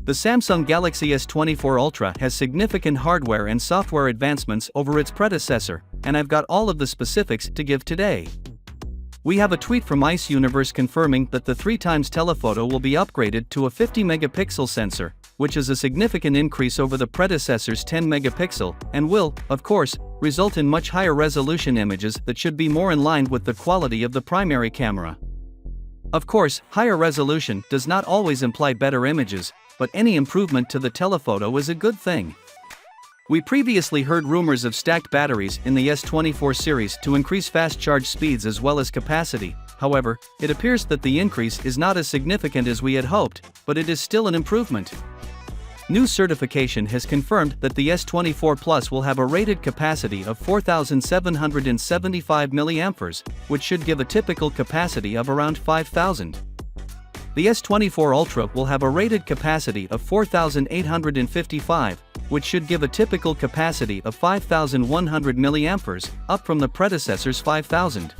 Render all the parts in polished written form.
The Samsung Galaxy S24 Ultra has significant hardware and software advancements over its predecessor, and I've got all of the specifics to give today. We have a tweet from Ice Universe confirming that the 3x telephoto will be upgraded to a 50-megapixel sensor, which is a significant increase over the predecessor's 10-megapixel, and will, of course, result in much higher resolution images that should be more in line with the quality of the primary camera. Of course, higher resolution does not always imply better images, but any improvement to the telephoto is a good thing. We previously heard rumors of stacked batteries in the S24 series to increase fast charge speeds as well as capacity. However, it appears that the increase is not as significant as we had hoped, but it is still an improvement. New certification has confirmed that the S24 Plus will have a rated capacity of 4,775 mAh, which should give a typical capacity of around 5,000. The S24 Ultra will have a rated capacity of 4,855, which should give a typical capacity of 5,100 mAh, up from the predecessor's 5,000.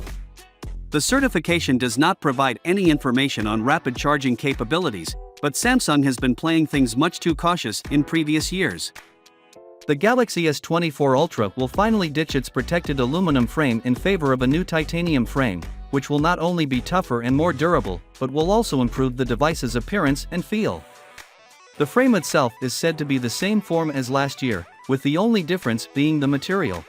The certification does not provide any information on rapid charging capabilities, but Samsung has been playing things much too cautious in previous years. The Galaxy S24 Ultra will finally ditch its protected aluminum frame in favor of a new titanium frame, which will not only be tougher and more durable, but will also improve the device's appearance and feel. The frame itself is said to be the same form as last year, with the only difference being the material.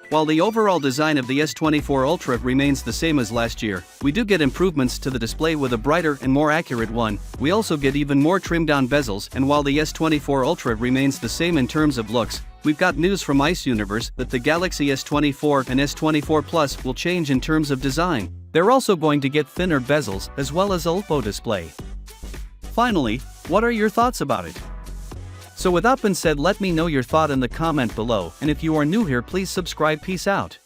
While the overall design of the S24 Ultra remains the same as last year, we do get improvements to the display with a brighter and more accurate one. We also get even more trimmed-down bezels, and while the S24 Ultra remains the same in terms of looks, we've got news from Ice Universe that the Galaxy S24 and S24 Plus will change in terms of design. They're also going to get thinner bezels as well as a LPO display. Finally, what are your thoughts about it? So with that being said, let me know your thought in the comment below, and if you are new here, please subscribe. Peace out.